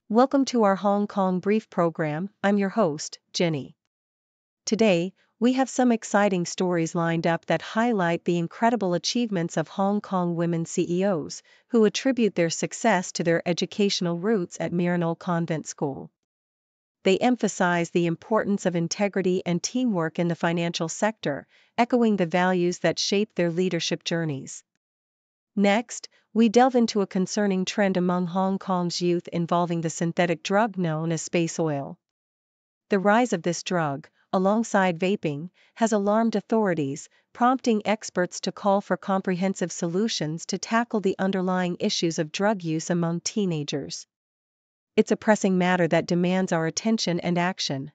Welcome to our Hong Kong Brief program. I'm your host, Jenny. Today, we have some exciting stories lined up that highlight the incredible achievements of Hong Kong women CEOs, who attribute their success to their educational roots at Maryknoll Convent School. They emphasize the importance of integrity and teamwork in the financial sector, echoing the values that shape their leadership journeys. Next, we delve into a concerning trend among Hong Kong's youth involving the synthetic drug known as space oil. The rise of this drug, alongside vaping, has alarmed authorities, prompting experts to call for comprehensive solutions to tackle the underlying issues of drug use among teenagers. It's a pressing matter that demands our attention and action.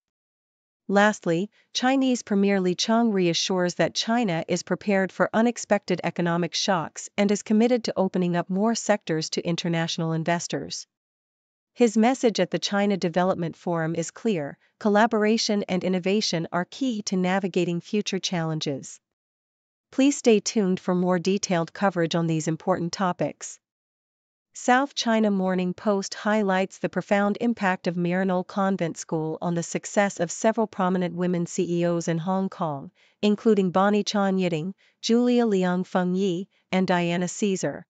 Lastly, Chinese Premier Li Qiang reassures that China is prepared for unexpected economic shocks and is committed to opening up more sectors to international investors. His message at the China Development Forum is clear: collaboration and innovation are key to navigating future challenges. Please stay tuned for more detailed coverage on these important topics. South China Morning Post highlights the profound impact of Maryknoll Convent School on the success of several prominent women CEOs in Hong Kong, including Bonnie Chan Yiding, Julia Liang Feng Yi, and Diana Caesar.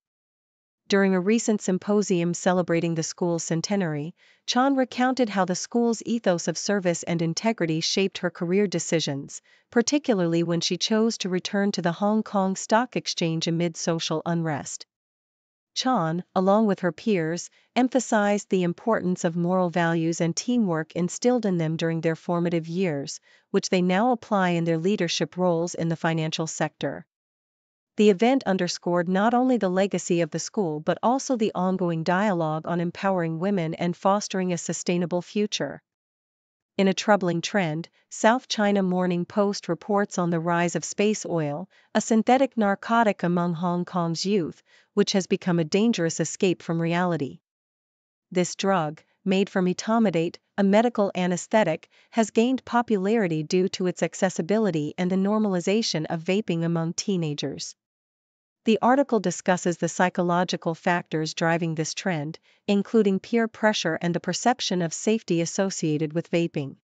During a recent symposium celebrating the school's centenary, Chan recounted how the school's ethos of service and integrity shaped her career decisions, particularly when she chose to return to the Hong Kong Stock Exchange amid social unrest. Chan, along with her peers, emphasized the importance of moral values and teamwork instilled in them during their formative years, which they now apply in their leadership roles in the financial sector. The event underscored not only the legacy of the school but also the ongoing dialogue on empowering women and fostering a sustainable future. In a troubling trend, South China Morning Post reports on the rise of space oil, a synthetic narcotic among Hong Kong's youth, which has become a dangerous escape from reality. This drug, made from etomidate, a medical anesthetic, has gained popularity due to its accessibility and the normalization of vaping among teenagers. The article discusses the psychological factors driving this trend, including peer pressure and the perception of safety associated with vaping.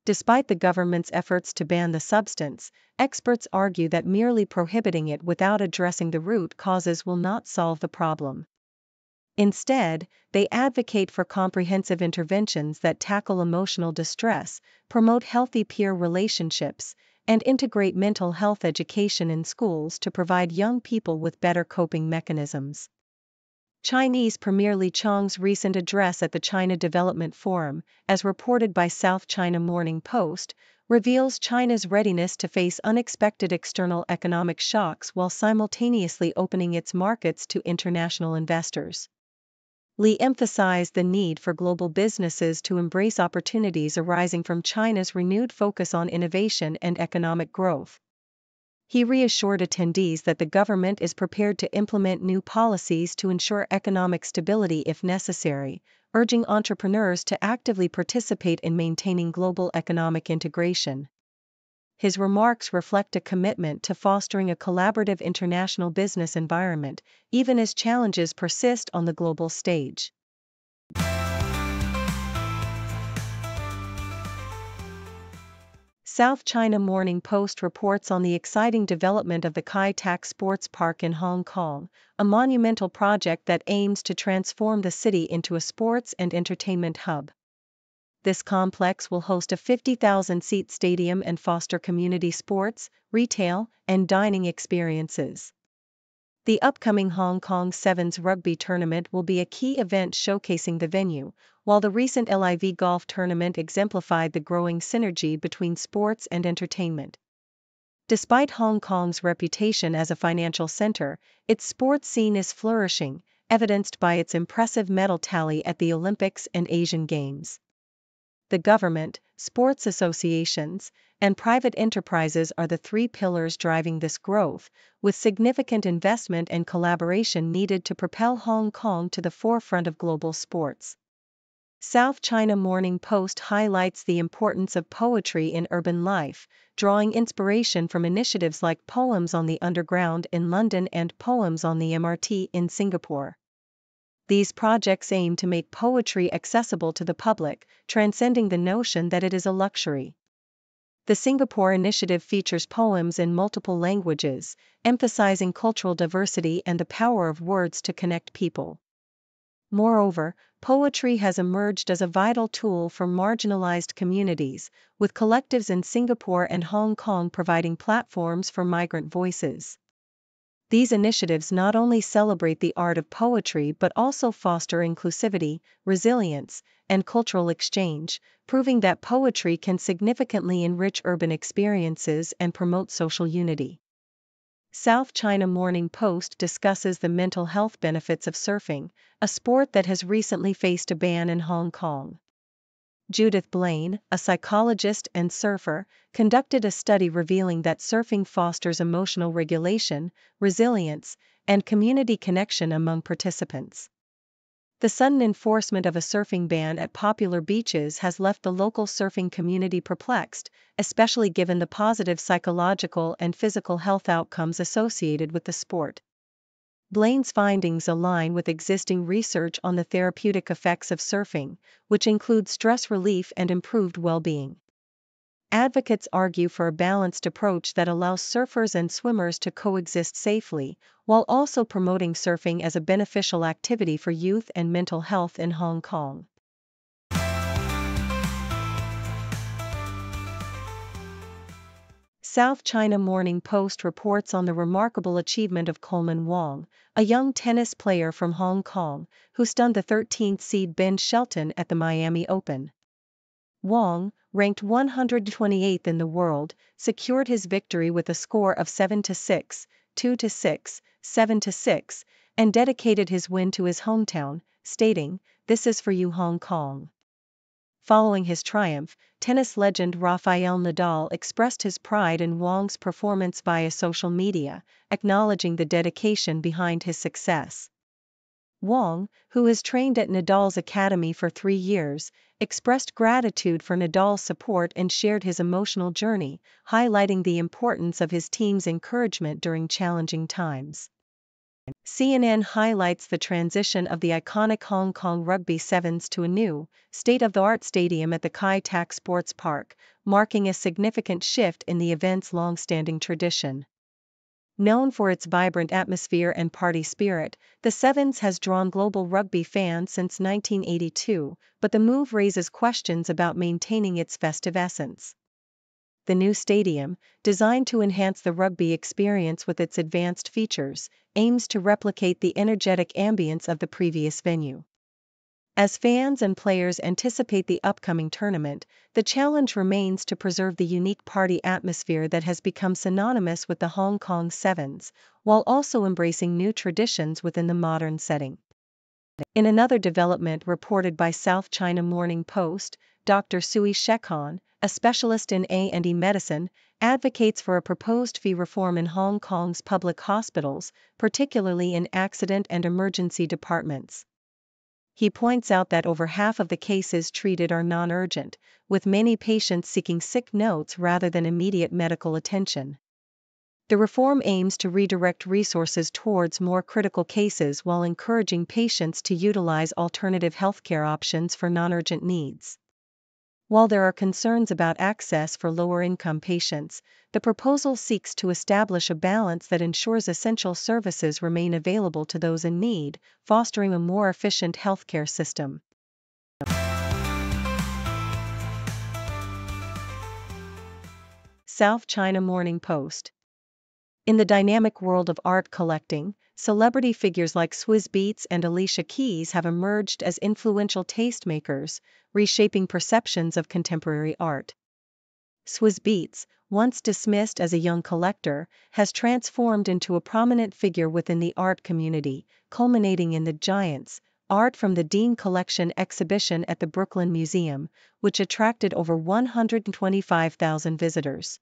Despite the government's efforts to ban the substance, experts argue that merely prohibiting it without addressing the root causes will not solve the problem. Instead, they advocate for comprehensive interventions that tackle emotional distress, promote healthy peer relationships, and integrate mental health education in schools to provide young people with better coping mechanisms. Chinese Premier Li Qiang's recent address at the China Development Forum, as reported by South China Morning Post, reveals China's readiness to face unexpected external economic shocks while simultaneously opening its markets to international investors. Li emphasized the need for global businesses to embrace opportunities arising from China's renewed focus on innovation and economic growth. He reassured attendees that the government is prepared to implement new policies to ensure economic stability if necessary, urging entrepreneurs to actively participate in maintaining global economic integration. His remarks reflect a commitment to fostering a collaborative international business environment, even as challenges persist on the global stage. South China Morning Post reports on the exciting development of the Kai Tak Sports Park in Hong Kong, a monumental project that aims to transform the city into a sports and entertainment hub. This complex will host a 50,000-seat stadium and foster community sports, retail, and dining experiences. The upcoming Hong Kong Sevens rugby tournament will be a key event showcasing the venue, while the recent LIV golf tournament exemplified the growing synergy between sports and entertainment. Despite Hong Kong's reputation as a financial center, its sports scene is flourishing, evidenced by its impressive medal tally at the Olympics and Asian Games. The government, sports associations, and private enterprises are the three pillars driving this growth, with significant investment and collaboration needed to propel Hong Kong to the forefront of global sports. South China Morning Post highlights the importance of poetry in urban life, drawing inspiration from initiatives like Poems on the Underground in London and Poems on the MRT in Singapore. These projects aim to make poetry accessible to the public, transcending the notion that it is a luxury. The Singapore initiative features poems in multiple languages, emphasizing cultural diversity and the power of words to connect people. Moreover, poetry has emerged as a vital tool for marginalized communities, with collectives in Singapore and Hong Kong providing platforms for migrant voices. These initiatives not only celebrate the art of poetry but also foster inclusivity, resilience, and cultural exchange, proving that poetry can significantly enrich urban experiences and promote social unity. South China Morning Post discusses the mental health benefits of surfing, a sport that has recently faced a ban in Hong Kong. Judith Blaine, a psychologist and surfer, conducted a study revealing that surfing fosters emotional regulation, resilience, and community connection among participants. The sudden enforcement of a surfing ban at popular beaches has left the local surfing community perplexed, especially given the positive psychological and physical health outcomes associated with the sport. Blaine's findings align with existing research on the therapeutic effects of surfing, which include stress relief and improved well-being. Advocates argue for a balanced approach that allows surfers and swimmers to coexist safely, while also promoting surfing as a beneficial activity for youth and mental health in Hong Kong. South China Morning Post reports on the remarkable achievement of Coleman Wong, a young tennis player from Hong Kong, who stunned the 13th seed Ben Shelton at the Miami Open. Wong, ranked 128th in the world, secured his victory with a score of 7-6, 2-6, 7-6, and dedicated his win to his hometown, stating, "This is for you, Hong Kong." Following his triumph, tennis legend Rafael Nadal expressed his pride in Wong's performance via social media, acknowledging the dedication behind his success. Wong, who has trained at Nadal's academy for 3 years, expressed gratitude for Nadal's support and shared his emotional journey, highlighting the importance of his team's encouragement during challenging times. CNN highlights the transition of the iconic Hong Kong Rugby Sevens to a new, state-of-the-art stadium at the Kai Tak Sports Park, marking a significant shift in the event's long-standing tradition. Known for its vibrant atmosphere and party spirit, the Sevens has drawn global rugby fans since 1982, but the move raises questions about maintaining its festive essence. The new stadium, designed to enhance the rugby experience with its advanced features, aims to replicate the energetic ambience of the previous venue. As fans and players anticipate the upcoming tournament, the challenge remains to preserve the unique party atmosphere that has become synonymous with the Hong Kong Sevens, while also embracing new traditions within the modern setting. In another development reported by South China Morning Post, Dr. Sui Shekhan, a specialist in A&E medicine, advocates for a proposed fee reform in Hong Kong's public hospitals, particularly in accident and emergency departments. He points out that over half of the cases treated are non-urgent, with many patients seeking sick notes rather than immediate medical attention. The reform aims to redirect resources towards more critical cases while encouraging patients to utilize alternative healthcare options for non-urgent needs. While there are concerns about access for lower-income patients, the proposal seeks to establish a balance that ensures essential services remain available to those in need, fostering a more efficient healthcare system. South China Morning Post. In the dynamic world of art collecting, celebrity figures like Swizz Beatz and Alicia Keys have emerged as influential tastemakers, reshaping perceptions of contemporary art. Swizz Beatz, once dismissed as a young collector, has transformed into a prominent figure within the art community, culminating in the Giants, Art from the Dean Collection exhibition at the Brooklyn Museum, which attracted over 125,000 visitors.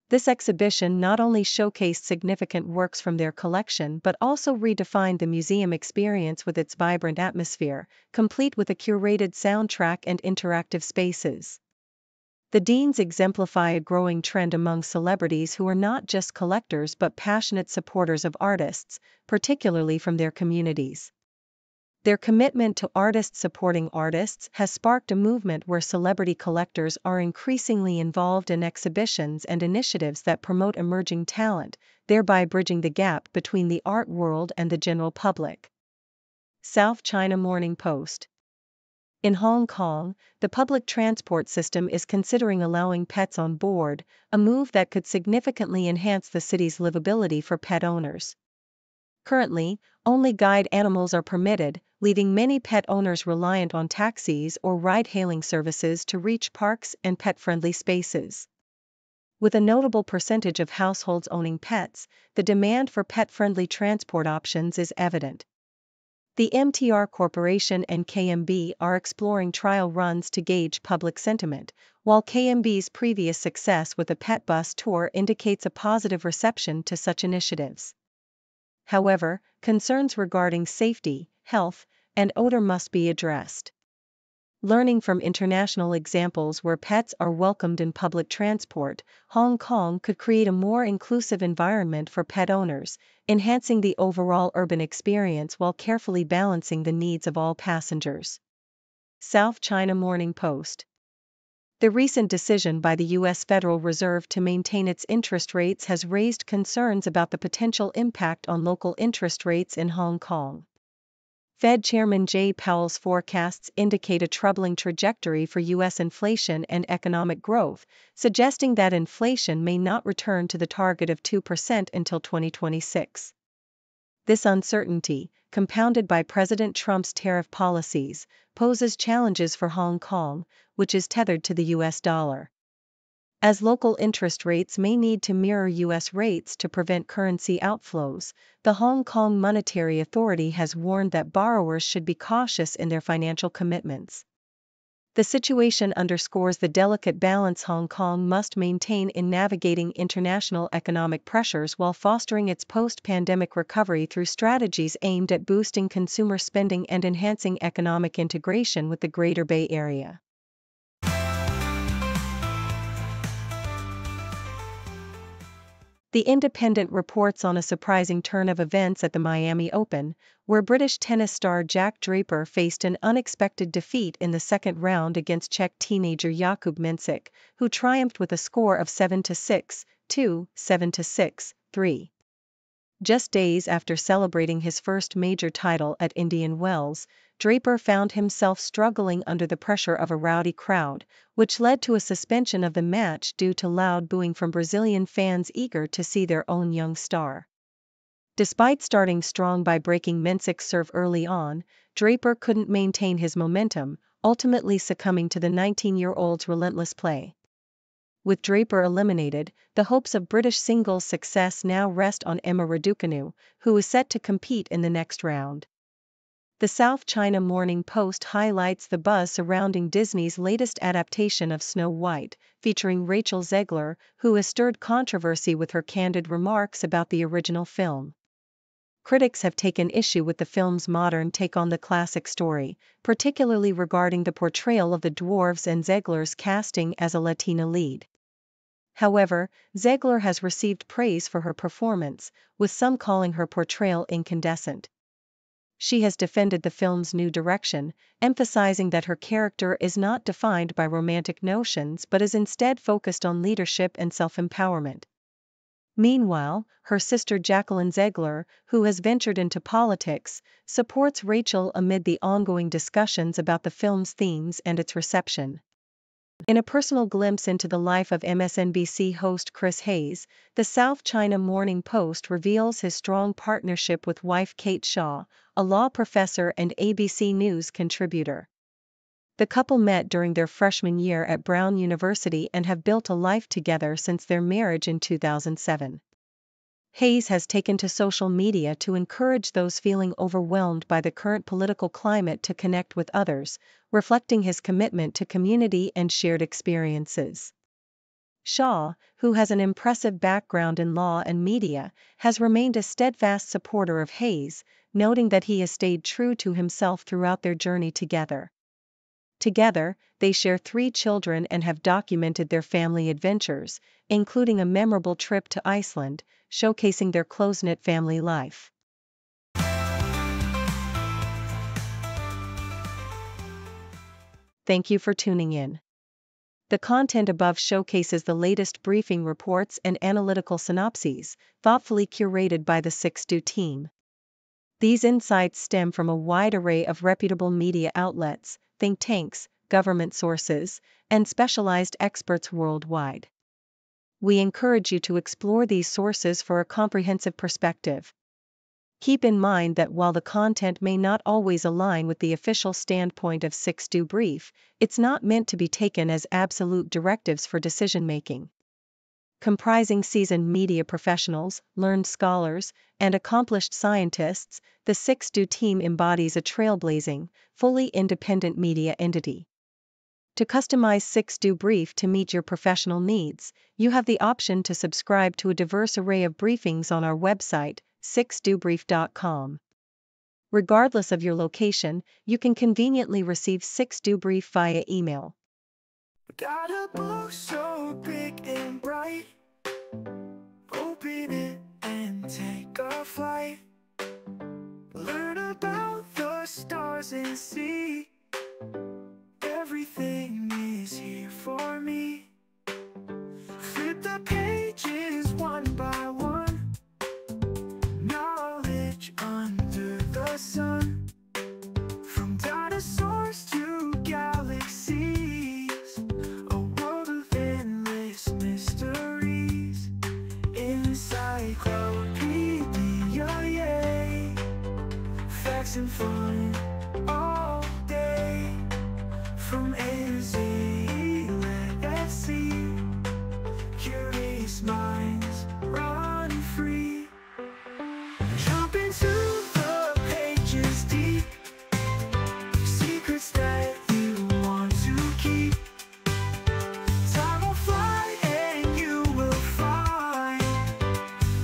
This exhibition not only showcased significant works from their collection but also redefined the museum experience with its vibrant atmosphere, complete with a curated soundtrack and interactive spaces. The Deans exemplify a growing trend among celebrities who are not just collectors but passionate supporters of artists, particularly from their communities. Their commitment to artists supporting artists has sparked a movement where celebrity collectors are increasingly involved in exhibitions and initiatives that promote emerging talent, thereby bridging the gap between the art world and the general public. South China Morning Post. In Hong Kong, the public transport system is considering allowing pets on board, a move that could significantly enhance the city's livability for pet owners. Currently, only guide animals are permitted, leaving many pet owners reliant on taxis or ride-hailing services to reach parks and pet-friendly spaces. With a notable percentage of households owning pets, the demand for pet-friendly transport options is evident. The MTR Corporation and KMB are exploring trial runs to gauge public sentiment, while KMB's previous success with a pet bus tour indicates a positive reception to such initiatives. However, concerns regarding safety, health, and odor must be addressed. Learning from international examples where pets are welcomed in public transport, Hong Kong could create a more inclusive environment for pet owners, enhancing the overall urban experience while carefully balancing the needs of all passengers. South China Morning Post. The recent decision by the U.S. Federal Reserve to maintain its interest rates has raised concerns about the potential impact on local interest rates in Hong Kong. Fed Chairman Jay Powell's forecasts indicate a troubling trajectory for U.S. inflation and economic growth, suggesting that inflation may not return to the target of 2% until 2026. This uncertainty, compounded by President Trump's tariff policies, poses challenges for Hong Kong, which is tethered to the U.S. dollar. As local interest rates may need to mirror U.S. rates to prevent currency outflows, the Hong Kong Monetary Authority has warned that borrowers should be cautious in their financial commitments. The situation underscores the delicate balance Hong Kong must maintain in navigating international economic pressures while fostering its post-pandemic recovery through strategies aimed at boosting consumer spending and enhancing economic integration with the Greater Bay Area. The Independent reports on a surprising turn of events at the Miami Open, where British tennis star Jack Draper faced an unexpected defeat in the second round against Czech teenager Jakub Mincic, who triumphed with a score of 7-6, 2, 7-6, 3. Just days after celebrating his first major title at Indian Wells, Draper found himself struggling under the pressure of a rowdy crowd, which led to a suspension of the match due to loud booing from Brazilian fans eager to see their own young star. Despite starting strong by breaking Mincic's serve early on, Draper couldn't maintain his momentum, ultimately succumbing to the 19-year-old's relentless play. With Draper eliminated, the hopes of British singles success now rest on Emma Raducanu, who is set to compete in the next round. The South China Morning Post highlights the buzz surrounding Disney's latest adaptation of Snow White, featuring Rachel Zegler, who has stirred controversy with her candid remarks about the original film. Critics have taken issue with the film's modern take on the classic story, particularly regarding the portrayal of the dwarves and Zegler's casting as a Latina lead. However, Zegler has received praise for her performance, with some calling her portrayal incandescent. She has defended the film's new direction, emphasizing that her character is not defined by romantic notions but is instead focused on leadership and self-empowerment. Meanwhile, her sister Jacqueline Zegler, who has ventured into politics, supports Rachel amid the ongoing discussions about the film's themes and its reception. In a personal glimpse into the life of MSNBC host Chris Hayes, the South China Morning Post reveals his strong partnership with wife Kate Shaw, a law professor and ABC News contributor. The couple met during their freshman year at Brown University and have built a life together since their marriage in 2007. Hayes has taken to social media to encourage those feeling overwhelmed by the current political climate to connect with others, reflecting his commitment to community and shared experiences. Shaw, who has an impressive background in law and media, has remained a steadfast supporter of Hayes, noting that he has stayed true to himself throughout their journey together. Together, they share 3 children and have documented their family adventures, including a memorable trip to Iceland, showcasing their close-knit family life. Thank you for tuning in. The content above showcases the latest briefing reports and analytical synopses, thoughtfully curated by the 6Do team. These insights stem from a wide array of reputable media outlets, think tanks, government sources, and specialized experts worldwide. We encourage you to explore these sources for a comprehensive perspective. Keep in mind that while the content may not always align with the official standpoint of 6Do Brief, it's not meant to be taken as absolute directives for decision-making. Comprising seasoned media professionals, learned scholars, and accomplished scientists, the 6Do team embodies a trailblazing, fully independent media entity. To customize 6Do Brief to meet your professional needs, you have the option to subscribe to a diverse array of briefings on our website, 6dobrief.com. Regardless of your location, you can conveniently receive 6Do Brief via email. Got a book so big and bright, open it and take a flight. Learn about the stars and see, everything is here for me. Flip the pages one by one, knowledge under the sun. From dinosaurs to galaxies, a world of endless mysteries. Encyclopedia, yay! Facts and fun all day. From A to Z, let's see. Curious minds run free. Jump into the pages deep, secrets that you want to keep. Time will fly and you will find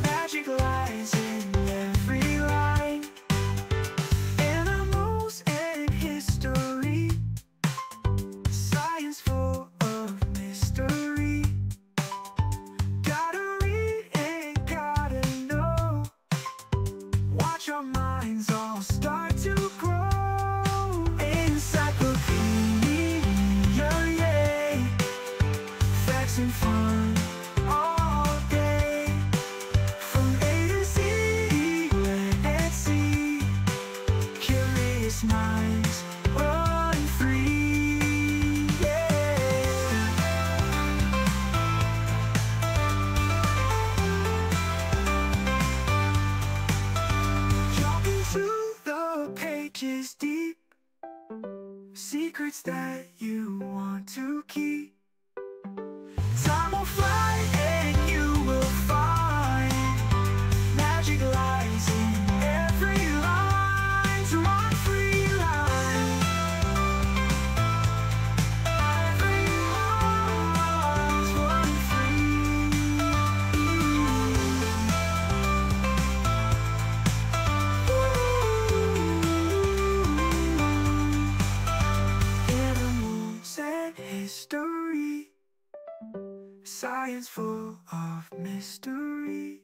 magic lies in every line. Animals and history, science full of mystery. Gotta read and gotta know, watch our minds all start to grow. Encyclopedia, yay! Facts and fun all day. From A to Z, let's see. Curious minds run free, yeah. Jump into the pages deep, secrets that you want to keep. Time will fly and you will find magic lies in every line. To run free line, every line's run free. Animals and history, science full of mystery.